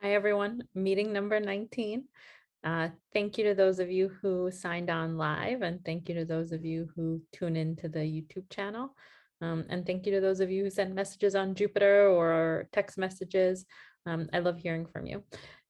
Hi, everyone. Meeting number 19. Thank you to those of you who signed on live, and thank you to those of you who tune into the YouTube channel. And thank you to those of you who send messages on Jupiter or text messages. I love hearing from you.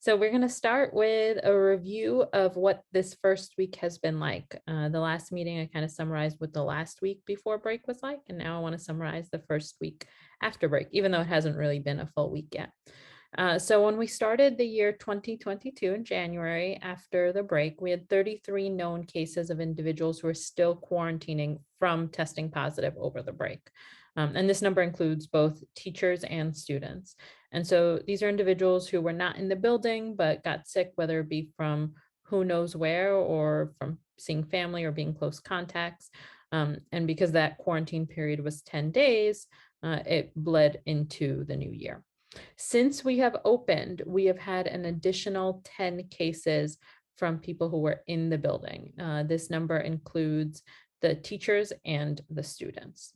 So we're going to start with a review of what this first week has been like. The last meeting, I kind of summarized what the last week before break was like, and now I want to summarize the first week after break, even though it hasn't really been a full week yet. So when we started the year 2022 in January, after the break, we had 33 known cases of individuals who are still quarantining from testing positive over the break. And this number includes both teachers and students. And so these are individuals who were not in the building, but got sick, whether it be from who knows where or from seeing family or being close contacts. And because that quarantine period was 10 days, it bled into the new year. Since we have opened, we have had an additional 10 cases from people who were in the building. This number includes the teachers and the students.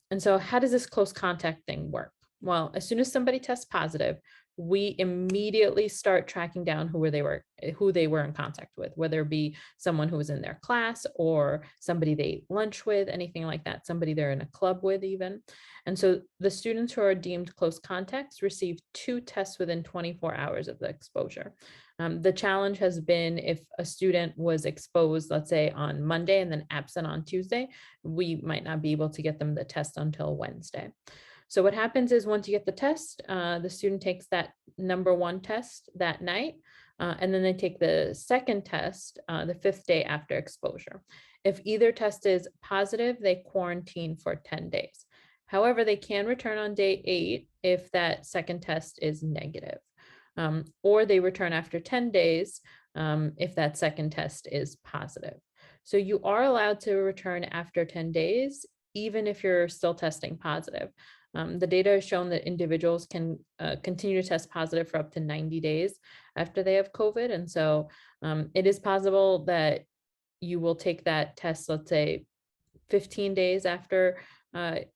And so how does this close contact thing work? Well, as soon as somebody tests positive, we immediately start tracking down who they were in contact with, whether it be someone who was in their class or somebody they ate lunch with, anything like that, somebody they're in a club with even. And so the students who are deemed close contacts receive 2 tests within 24 hours of the exposure. The challenge has been if a student was exposed, let's say on Monday and then absent on Tuesday, we might not be able to get them the test until Wednesday. So what happens is once you get the test, the student takes that number 1 test that night, and then they take the second test the 5th day after exposure. If either test is positive, they quarantine for 10 days. However, they can return on day 8 if that second test is negative, or they return after 10 days if that second test is positive. So you are allowed to return after 10 days, even if you're still testing positive. The data has shown that individuals can continue to test positive for up to 90 days after they have COVID. And so it is possible that you will take that test, let's say 15 days after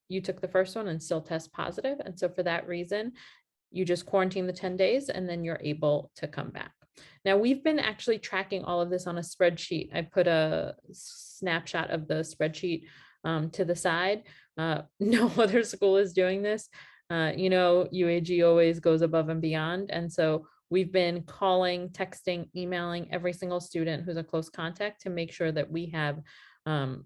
you took the first one and still test positive. And so for that reason, you just quarantine the 10 days and then you're able to come back. Now, we've been actually tracking all of this on a spreadsheet. I put a snapshot of the spreadsheet to the side. No other school is doing this. UAG always goes above and beyond. And so we've been calling, texting, emailing every single student who's a close contact to make sure that we have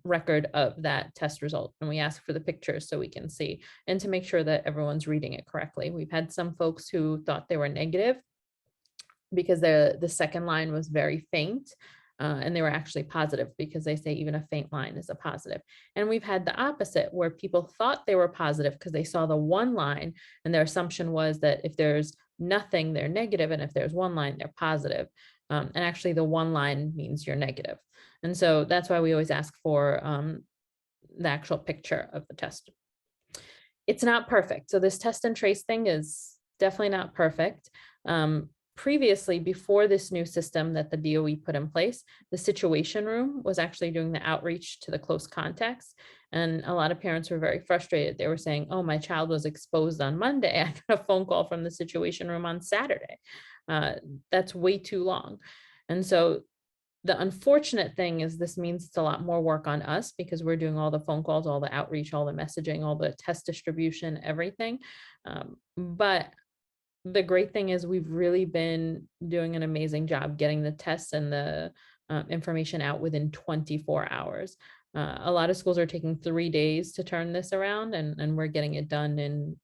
record of that test result. And we ask for the pictures so we can see and to make sure that everyone's reading it correctly. We've had some folks who thought they were negative because the second line was very faint. And they were actually positive because they say even a faint line is a positive. And we've had the opposite where people thought they were positive because they saw the 1 line and their assumption was that if there's nothing, they're negative, and if there's 1 line, they're positive. And actually the 1 line means you're negative. And so that's why we always ask for the actual picture of the test. It's not perfect. So this test and trace thing is definitely not perfect. Previously, before this new system that the DOE put in place, the situation room was actually doing the outreach to the close contacts. And a lot of parents were very frustrated. They were saying, oh, my child was exposed on Monday. I got a phone call from the situation room on Saturday. That's way too long. And so the unfortunate thing is this means it's a lot more work on us because we're doing all the phone calls, all the outreach, all the messaging, all the test distribution, everything. But the great thing is we've really been doing an amazing job getting the tests and the information out within 24 hours. A lot of schools are taking 3 days to turn this around, and we're getting it done in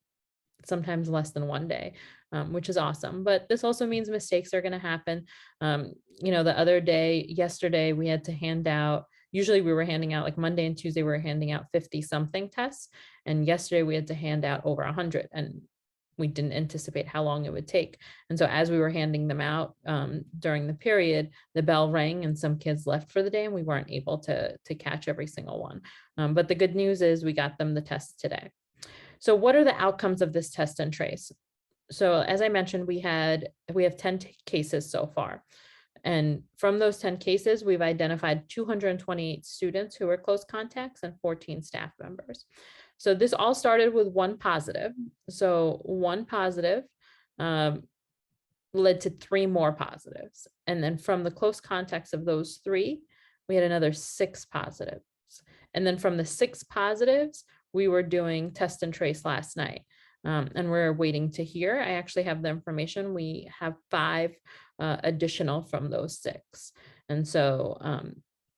sometimes less than 1 day, which is awesome. But this also means mistakes are going to happen. The other day, yesterday, we had to hand out, usually we were handing out like Monday and Tuesday, we were handing out 50 something tests. And yesterday we had to hand out over 100. And we didn't anticipate how long it would take. And so as we were handing them out during the period, the bell rang and some kids left for the day and we weren't able to catch every single one. But the good news is we got them the tests today. So what are the outcomes of this test and trace? So as I mentioned, we have 10 cases so far. And from those 10 cases, we've identified 228 students who were close contacts and 14 staff members. So this all started with 1 positive. So 1 positive led to 3 more positives. And then from the close contacts of those 3, we had another 6 positives. And then from the 6 positives, we were doing test and trace last night. And we're waiting to hear. I actually have the information. We have 5 additional from those 6. And so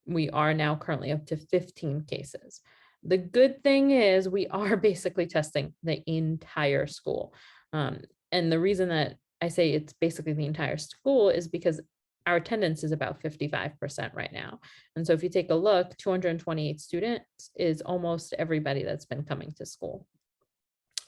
we are now currently up to 15 cases. The good thing is we are basically testing the entire school. And the reason that I say it's basically the entire school is because our attendance is about 55% right now. And so if you take a look, 228 students is almost everybody that's been coming to school.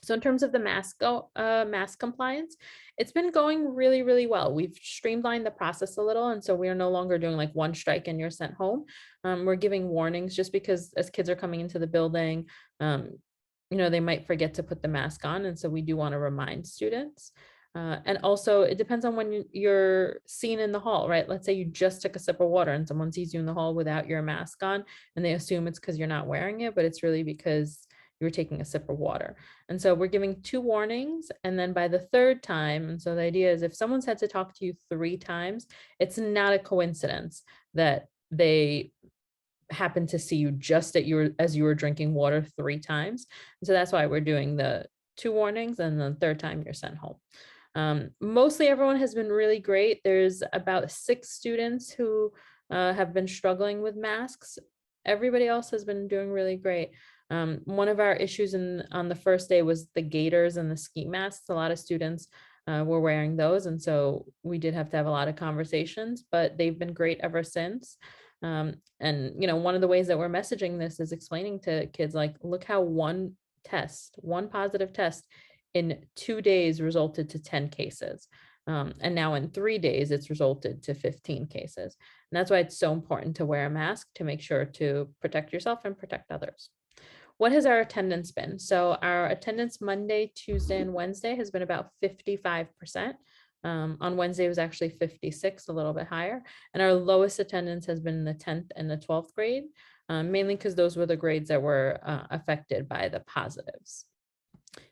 So in terms of the mask compliance, it's been going really, really well. We've streamlined the process a little. And so we are no longer doing like one strike and you're sent home. We're giving warnings just because as kids are coming into the building, they might forget to put the mask on. And so we do want to remind students. And also it depends on when you're seen in the hall, right? Let's say you just took a sip of water and someone sees you in the hall without your mask on and they assume it's because you're not wearing it, but it's really because you were taking a sip of water. And so we're giving 2 warnings. And then by the 3rd time, and so the idea is if someone's had to talk to you 3 times, it's not a coincidence that they happen to see you just as you were drinking water 3 times. And so that's why we're doing the 2 warnings and the 3rd time you're sent home. Mostly everyone has been really great. There's about 6 students who have been struggling with masks. Everybody else has been doing really great. One of our issues on the first day was the gaiters and the ski masks. A lot of students were wearing those. And so we did have to have a lot of conversations, but they've been great ever since. And, one of the ways that we're messaging this is explaining to kids, like, look how one positive test in 2 days resulted to 10 cases. And now in 3 days, it's resulted to 15 cases. And that's why it's so important to wear a mask to make sure to protect yourself and protect others. What has our attendance been? So our attendance Monday, Tuesday, and Wednesday has been about 55%. On Wednesday, it was actually 56, a little bit higher. And our lowest attendance has been in the 10th and the 12th grade, mainly because those were the grades that were affected by the positives.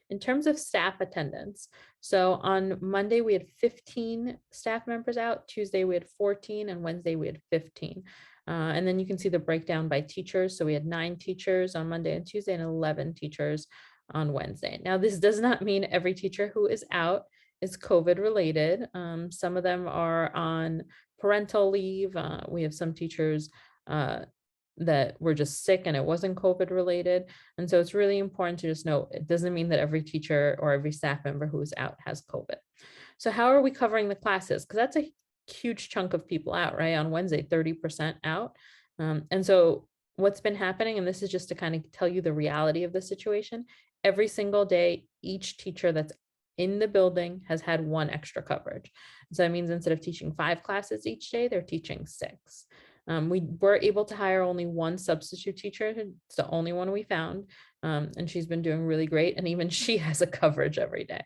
In terms of staff attendance, so on Monday, we had 15 staff members out, Tuesday, we had 14, and Wednesday, we had 15. And then you can see the breakdown by teachers. So we had 9 teachers on Monday and Tuesday and 11 teachers on Wednesday. Now, this does not mean every teacher who is out is COVID related. Some of them are on parental leave. We have some teachers that were just sick and it wasn't COVID related. And so it's really important to just know it doesn't mean that every teacher or every staff member who's out has COVID. So how are we covering the classes? Because that's a huge chunk of people out, right? On Wednesday, 30% out. And so what's been happening, and this is just to kind of tell you the reality of the situation, every single day, each teacher that's in the building has had 1 extra coverage. So that means instead of teaching 5 classes each day, they're teaching 6. We were able to hire only 1 substitute teacher. It's the only one we found. And she's been doing really great. And even she has a coverage every day,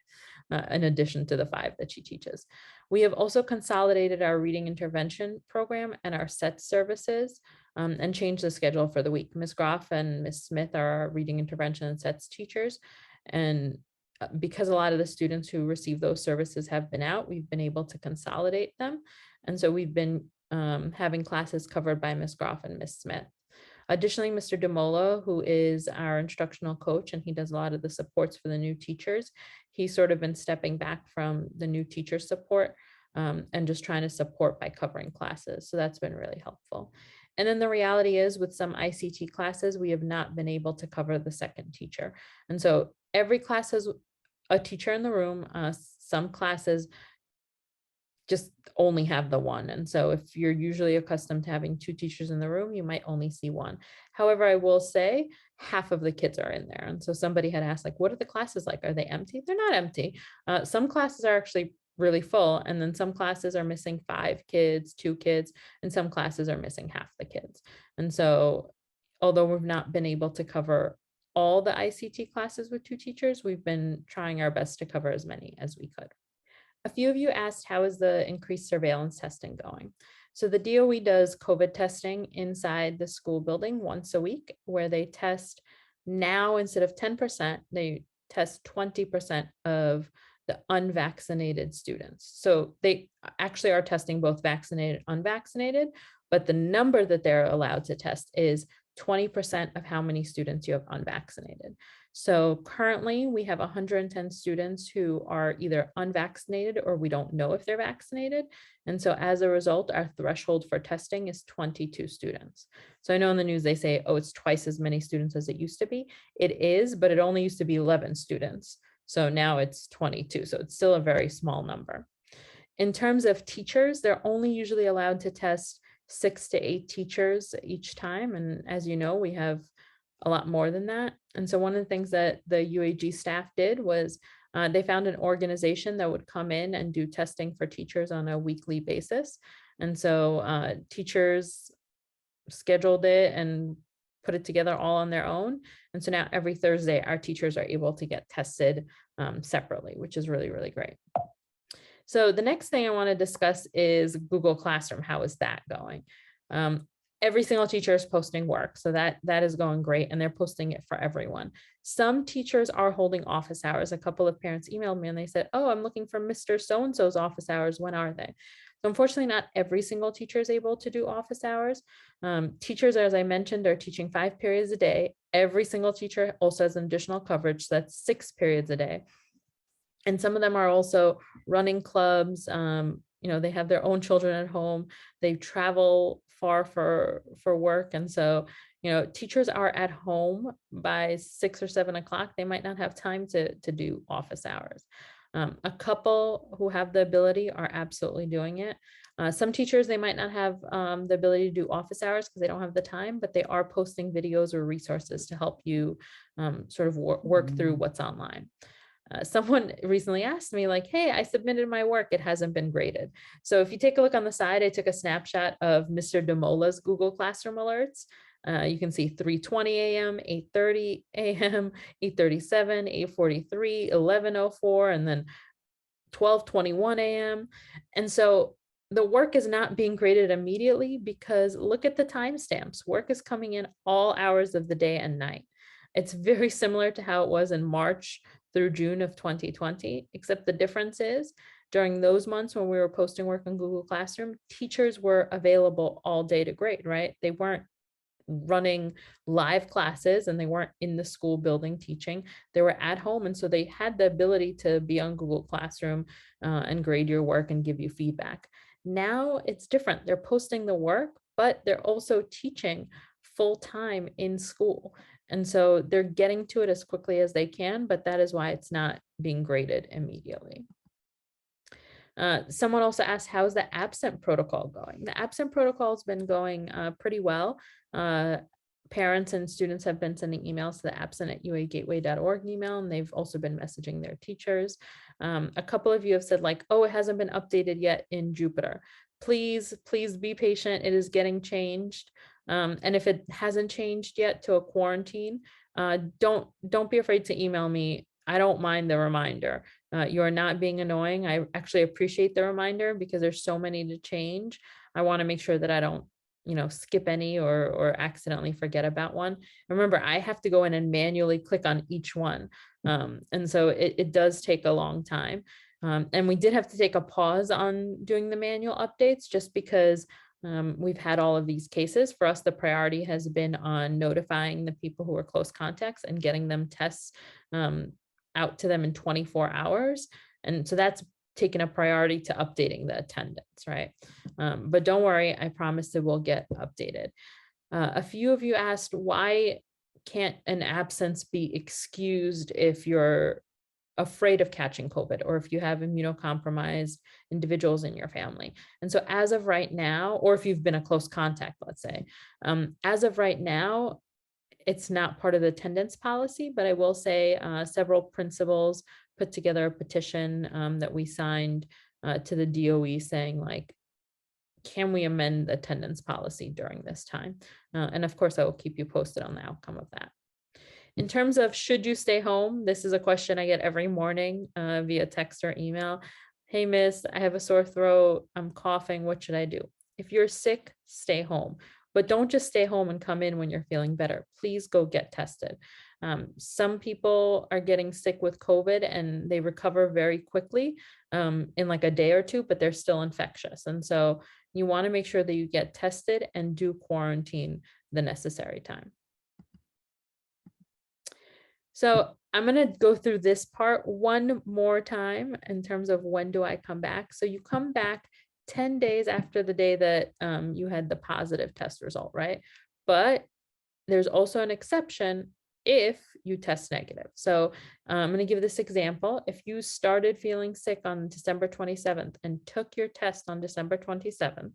in addition to the 5 that she teaches. We have also consolidated our reading intervention program and our SET services and changed the schedule for the week. Ms. Groff and Ms. Smith are our reading intervention and SETs teachers. And because a lot of the students who receive those services have been out, we've been able to consolidate them. And so we've been having classes covered by Ms. Groff and Ms. Smith. Additionally, Mr. DeMola, who is our instructional coach, and he does a lot of the supports for the new teachers, he's sort of been stepping back from the new teacher support and just trying to support by covering classes. So that's been really helpful. And then the reality is with some ICT classes, we have not been able to cover the second teacher. And so every class has a teacher in the room. Some classes just only have the 1. And so if you're usually accustomed to having 2 teachers in the room, you might only see 1. However, I will say half of the kids are in there. And so somebody had asked, like, what are the classes like? Are they empty? They're not empty. Some classes are actually really full. And then some classes are missing 5 kids, 2 kids, and some classes are missing half the kids. And so although we've not been able to cover all the ICT classes with 2 teachers, we've been trying our best to cover as many as we could. A few of you asked, how is the increased surveillance testing going? So the DOE does COVID testing inside the school building once a week, where they test now instead of 10%, they test 20% of the unvaccinated students. So they actually are testing both vaccinated and unvaccinated, but the number that they're allowed to test is 20% of how many students you have unvaccinated. So currently we have 110 students who are either unvaccinated or we don't know if they're vaccinated. And so as a result, our threshold for testing is 22 students. So I know in the news they say, oh, it's twice as many students as it used to be. It is, but it only used to be 11 students. So now it's 22. So it's still a very small number. In terms of teachers, they're only usually allowed to test 6 to 8 teachers each time. And as you know, we have a lot more than that. And so one of the things that the UAG staff did was they found an organization that would come in and do testing for teachers on a weekly basis. And so teachers scheduled it and put it together all on their own. And so now every Thursday, our teachers are able to get tested separately, which is really, really great. So the next thing I want to discuss is Google Classroom. How is that going? Every single teacher is posting work, so that is going great, and they're posting it for everyone. Some teachers are holding office hours. A couple of parents emailed me and they said, oh, I'm looking for Mr. So-and-so's office hours. When are they? So unfortunately, not every single teacher is able to do office hours. Teachers, as I mentioned, are teaching 5 periods a day. Every single teacher also has an additional coverage, so that's 6 periods a day. And some of them are also running clubs. They have their own children at home. They travel far for work. And so, teachers are at home by 6 or 7 o'clock. They might not have time to do office hours. A couple who have the ability are absolutely doing it. Some teachers, they might not have the ability to do office hours because they don't have the time, but they are posting videos or resources to help you sort of work through what's online. Someone recently asked me like, hey, I submitted my work. It hasn't been graded. So if you take a look on the side, I took a snapshot of Mr. Demola's Google Classroom alerts. You can see 3:20 a.m., 8:30 a.m., 8:37, 8:43, 11:04, and then 12:21 a.m. And so the work is not being graded immediately because look at the timestamps. Work is coming in all hours of the day and night. It's very similar to how it was in March through June of 2020, except the difference is during those months when we were posting work on Google Classroom, teachers were available all day to grade, right? They weren't running live classes and they weren't in the school building teaching. They were at home. And so they had the ability to be on Google Classroom and grade your work and give you feedback. Now it's different. They're posting the work, but they're also teaching full time in school. And so they're getting to it as quickly as they can, but that is why it's not being graded immediately. Someone also asked, how's the absent protocol going? The absent protocol has been going pretty well. Parents and students have been sending emails to the absent@uagateway.org email, and they've also been messaging their teachers. A couple of you have said like, oh, it hasn't been updated yet in Jupyter. Please be patient. It is getting changed. And if it hasn't changed yet to a quarantine, don't be afraid to email me. I don't mind the reminder. You are not being annoying. I actually appreciate the reminder because there's so many to change. I want to make sure that I don't, skip any or accidentally forget about one. Remember, I have to go in and manually click on each one. And so it does take a long time. And we did have to take a pause on doing the manual updates just because we've had all of these cases. For us, the priority has been on notifying the people who are close contacts and getting them tests out to them in 24 hours. And so that's taken a priority to updating the attendance, right? But don't worry, I promise it will get updated. A few of you asked, why can't an absence be excused if you're afraid of catching COVID or if you have immunocompromised individuals in your family? And so as of right now, or if you've been a close contact, let's say, as of right now, it's not part of the attendance policy, but I will say several principals put together a petition that we signed to the DOE saying like, can we amend the attendance policy during this time? And of course, I will keep you posted on the outcome of that. In terms of should you stay home, this is a question I get every morning via text or email. Hey, miss, I have a sore throat. I'm coughing. What should I do? If you're sick, stay home. But don't just stay home and come in when you're feeling better. Please go get tested. Some people are getting sick with COVID and they recover very quickly in like a day or two, but they're still infectious. And so you want to make sure that you get tested and do quarantine the necessary time. So I'm going to go through this part one more time in terms of when do I come back. So you come back 10 days after the day that you had the positive test result, right? But there's also an exception if you test negative. So I'm going to give this example. If you started feeling sick on December 27th and took your test on December 27th,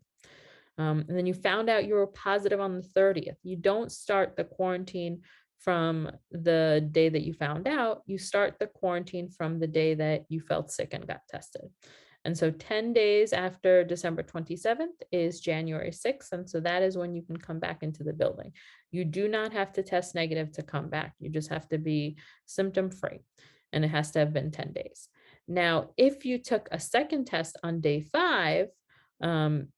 and then you found out you were positive on the 30th, you don't start the quarantine from the day that you found out, you start the quarantine from the day that you felt sick and got tested. And so 10 days after December 27th is January 6th. And so that is when you can come back into the building. You do not have to test negative to come back. You just have to be symptom free, and it has to have been 10 days. Now, if you took a second test on day 5, and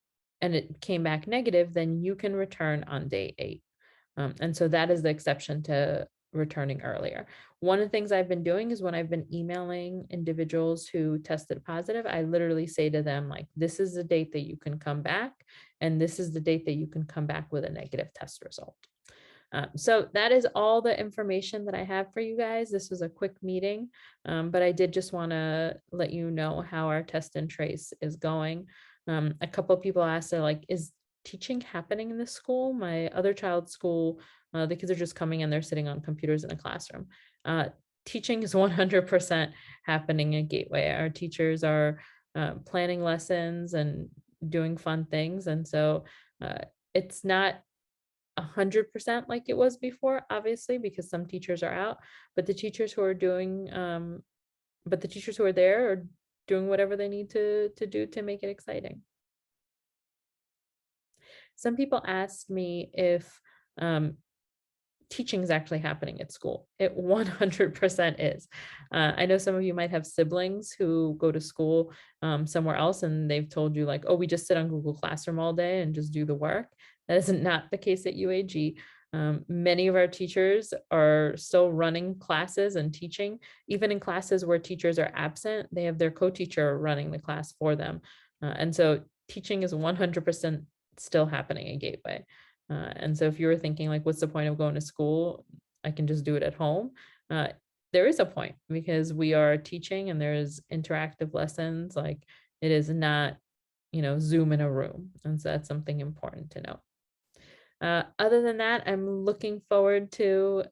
it came back negative, then you can return on day 8. And so that is the exception to returning earlier. One of the things I've been doing is when I've been emailing individuals who tested positive, I literally say to them, like, this is the date that you can come back, and this is the date that you can come back with a negative test result. So that is all the information that I have for you guys. This was a quick meeting, but I did just want to let you know how our test and trace is going. A couple of people asked, like, is teaching happening in this school? My other child's school, the kids are just coming and they're sitting on computers in a classroom. Teaching is 100% happening at Gateway. Our teachers are planning lessons and doing fun things. And so it's not 100% like it was before, obviously, because some teachers are out, but the teachers who are doing, but the teachers who are there are doing whatever they need to do to make it exciting. Some people asked me if teaching is actually happening at school. It 100% is. I know some of you might have siblings who go to school somewhere else, and they've told you, like, oh, we just sit on Google Classroom all day and just do the work. That is not the case at UAG. Many of our teachers are still running classes and teaching. Even in classes where teachers are absent, they have their co-teacher running the class for them. And so teaching is 100% still happening at Gateway. And so if you were thinking, like, what's the point of going to school? I can just do it at home. There is a point, because we are teaching and there's interactive lessons. Like, it is not, Zoom in a room. And so that's something important to know. Other than that, I'm looking forward to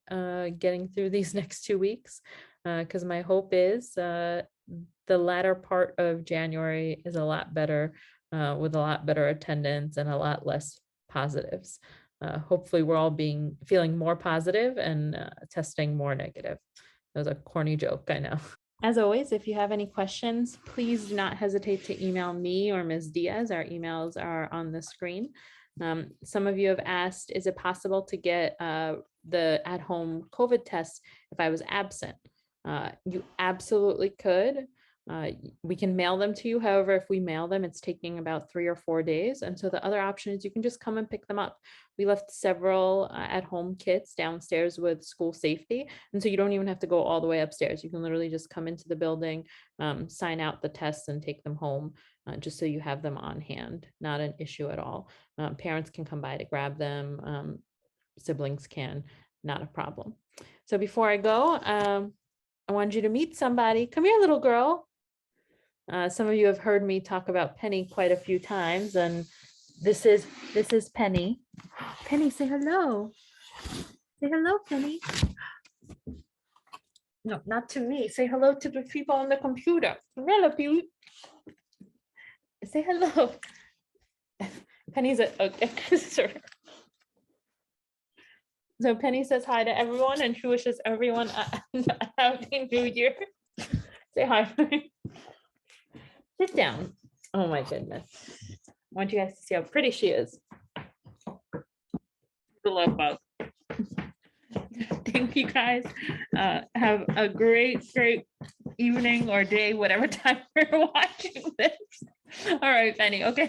getting through these next 2 weeks, because my hope is the latter part of January is a lot better, with a lot better attendance and a lot less positives. Hopefully we're all feeling more positive and testing more negative. That was a corny joke, I know. As always, if you have any questions, please do not hesitate to email me or Ms. Diaz. Our emails are on the screen. Some of you have asked, is it possible to get the at-home COVID test if I was absent? You absolutely could. We can mail them to you. However, if we mail them, it's taking about 3 or 4 days. And so the other option is you can just come and pick them up. We left several at-home kits downstairs with school safety. And so you don't even have to go all the way upstairs. You can literally just come into the building, sign out the tests and take them home, just so you have them on hand. Not an issue at all. Parents can come by to grab them. Siblings can, not a problem. So before I go, I wanted you to meet somebody. Come here, little girl. Some of you have heard me talk about Penny quite a few times, and this is Penny. Penny, say hello. Say hello, Penny. No, not to me. Say hello to the people on the computer. Hello, Pete. Say hello. Penny's a so Penny says hi to everyone, and she wishes everyone a happy New Year. Say hi. Sit down. Oh my goodness. I want you guys to see how pretty she is. The love bug. Thank you guys. Have a great evening or day, whatever time you're watching this. All right, Penny. Okay.